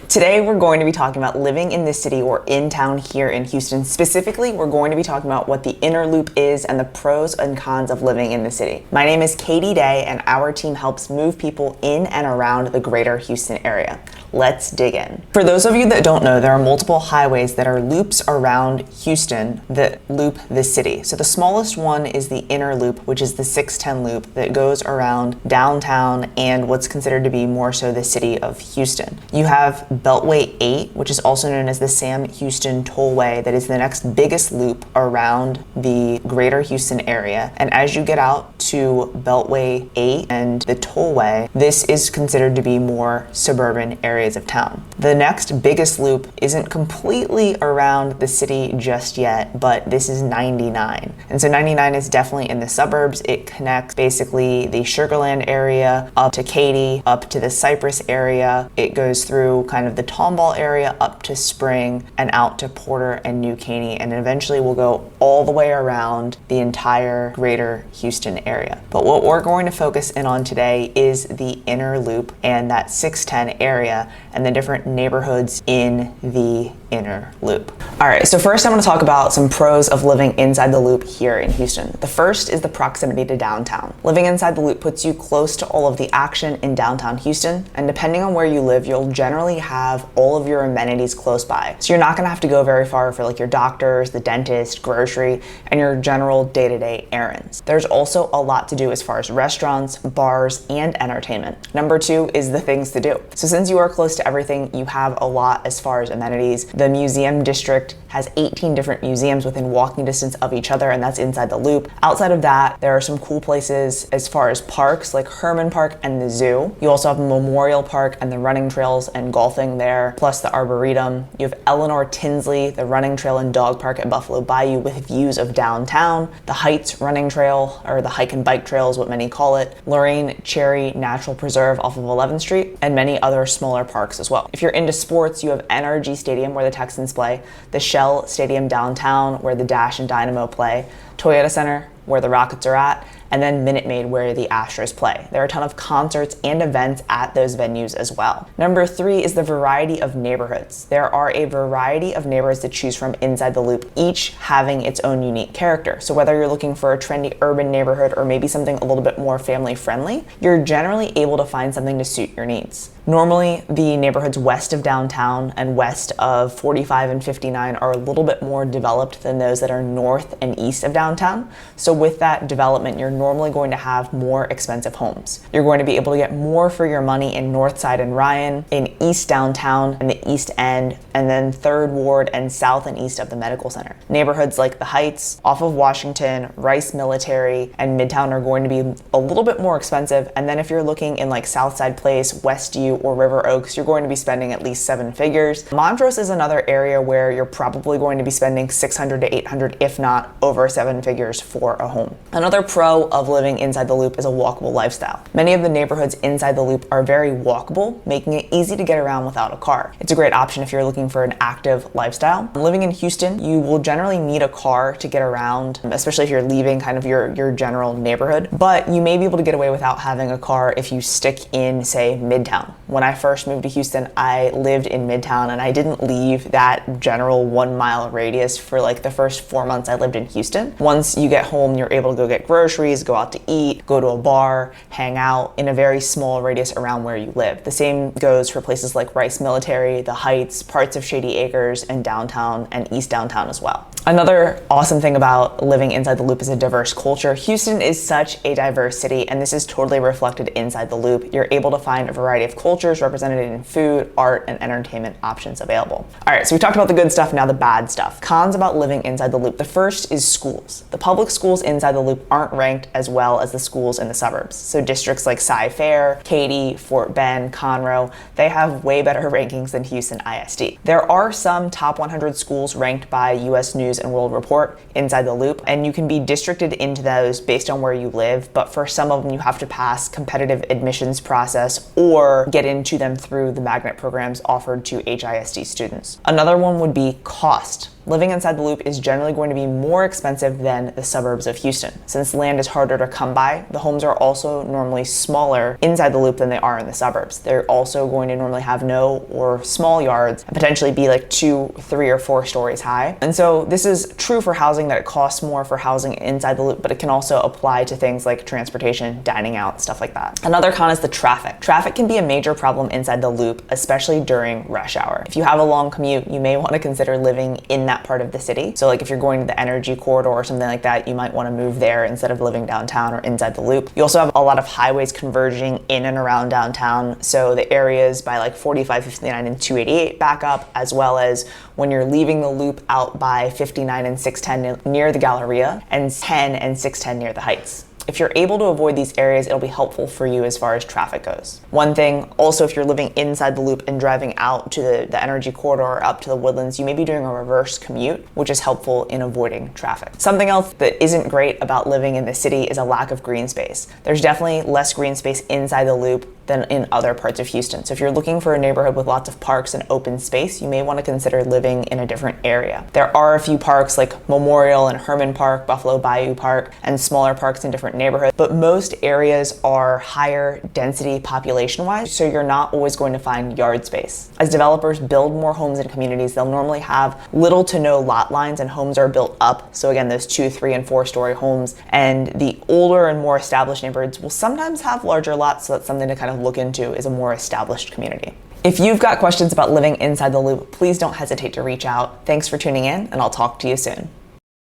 Today we're going to be talking about living in the city or in town here in Houston. Specifically, we're going to be talking about what the inner loop is and the pros and cons of living in the city. My name is Katie Day and our team helps move people in and around the greater Houston area. Let's dig in. For those of you that don't know, there are multiple highways that are loops around Houston that loop the city. So the smallest one is the inner loop, which is the 610 loop that goes around downtown and what's considered to be more so the city of Houston. You have Beltway 8, which is also known as the Sam Houston Tollway, that is the next biggest loop around the greater Houston area. And as you get out to Beltway 8 and the Tollway, this is considered to be more suburban areas of town. The next biggest loop isn't completely around the city just yet, but this is 99. And so 99 is definitely in the suburbs. It connects basically the Sugarland area up to Katy, up to the Cypress area. It goes through kind of the Tomball area up to Spring and out to Porter and New Caney, and eventually will go all the way around the entire greater Houston area. But what we're going to focus in on today is the inner loop and that 610 area and the different neighborhoods in the inner loop. All right, so first I'm going to talk about some pros of living inside the loop here in Houston. The first is the proximity to downtown. Living inside the loop puts you close to all of the action in downtown Houston, and depending on where you live, you'll generally have all of your amenities close by. So you're not going to have to go very far for like your doctors, the dentist, grocery, and your general day-to-day errands. There's also a lot to do as far as restaurants, bars, and entertainment. Number two is the things to do. So since you are close to everything, you have a lot as far as amenities. The museum district has 18 different museums within walking distance of each other, and that's inside the loop. Outside of that, there are some cool places as far as parks like Herman Park and the zoo. You also have Memorial Park and the running trails and golfing there, plus the Arboretum. You have Eleanor Tinsley, the running trail and dog park at Buffalo Bayou with views of downtown, the Heights running trail, or the hike and bike trail is what many call it, Lorraine Cherry Natural Preserve off of 11th Street, and many other smaller parks as well. If you're into sports, you have NRG Stadium where the Texans play, the Shell Stadium downtown where the Dash and Dynamo play, Toyota Center where the Rockets are at, and then Minute Maid where the Astros play. There are a ton of concerts and events at those venues as well. Number three is the variety of neighborhoods. There are a variety of neighborhoods to choose from inside the loop, each having its own unique character. So whether you're looking for a trendy urban neighborhood or maybe something a little bit more family friendly, you're generally able to find something to suit your needs. Normally, the neighborhoods west of downtown and west of 45 and 59 are a little bit more developed than those that are north and east of downtown. So with that development, you're normally going to have more expensive homes. You're going to be able to get more for your money in Northside and Ryan, in East Downtown and the East End, and then 3rd Ward and south and east of the Medical Center. Neighborhoods like the Heights, off of Washington, Rice Military, and Midtown are going to be a little bit more expensive. And then if you're looking in like Southside Place, Westview, or River Oaks, you're going to be spending at least 7 figures. Montrose is another area where you're probably going to be spending 600 to 800, if not over 7 figures for a home. Another pro of living inside the loop is a walkable lifestyle. Many of the neighborhoods inside the loop are very walkable, making it easy to get around without a car. It's a great option if you're looking for an active lifestyle. Living in Houston, you will generally need a car to get around, especially if you're leaving kind of your general neighborhood, but you may be able to get away without having a car if you stick in, say, Midtown. When I first moved to Houston, I lived in Midtown and I didn't leave that general 1 mile radius for like the first 4 months I lived in Houston. Once you get home, you're able to go get groceries, go out to eat, go to a bar, hang out in a very small radius around where you live. The same goes for places like Rice Military, the Heights, parts of Shady Acres, and downtown and East Downtown as well. Another awesome thing about living inside the loop is a diverse culture. Houston is such a diverse city, and this is totally reflected inside the loop. You're able to find a variety of cultures represented in food, art, and entertainment options available. All right, so we talked about the good stuff, now the bad stuff. Cons about living inside the loop. The first is schools. The public schools inside the loop aren't ranked as well as the schools in the suburbs. So districts like Cy-Fair, Katy, Fort Bend, Conroe, they have way better rankings than Houston ISD. There are some top 100 schools ranked by US News and World Report inside the loop, and you can be districted into those based on where you live, but for some of them you have to pass competitive admissions process or get into them through the magnet programs offered to HISD students. Another one would be cost. Living inside the loop is generally going to be more expensive than the suburbs of Houston. Since land is harder to come by, the homes are also normally smaller inside the loop than they are in the suburbs. They're also going to normally have no or small yards and potentially be like 2, 3, or 4 stories high. And so this is true for housing, that it costs more for housing inside the loop, but it can also apply to things like transportation, dining out, stuff like that. Another con is the traffic. Traffic can be a major problem inside the loop, especially during rush hour. If you have a long commute, you may want to consider living in that part of the city. So like if you're going to the energy corridor or something like that, you might want to move there instead of living downtown or inside the loop. You also have a lot of highways converging in and around downtown. So the areas by like 45, 59, and 288 back up, as well as when you're leaving the loop out by 59 and 610 near the Galleria, and 10 and 610 near the Heights. If you're able to avoid these areas, it'll be helpful for you as far as traffic goes. One thing, also, if you're living inside the loop and driving out to the energy corridor or up to the Woodlands, you may be doing a reverse commute, which is helpful in avoiding traffic. Something else that isn't great about living in the city is a lack of green space. There's definitely less green space inside the loop than in other parts of Houston. So if you're looking for a neighborhood with lots of parks and open space, you may want to consider living in a different area. There are a few parks like Memorial and Herman Park, Buffalo Bayou Park, and smaller parks in different neighborhoods, but most areas are higher density population-wise, so you're not always going to find yard space. As developers build more homes and communities, they'll normally have little to no lot lines, and homes are built up. So again, those 2, 3, and 4-story homes, and the older and more established neighborhoods will sometimes have larger lots, so that's something to kind of look into as a more established community. If you've got questions about living inside the loop, please don't hesitate to reach out. Thanks for tuning in, and I'll talk to you soon.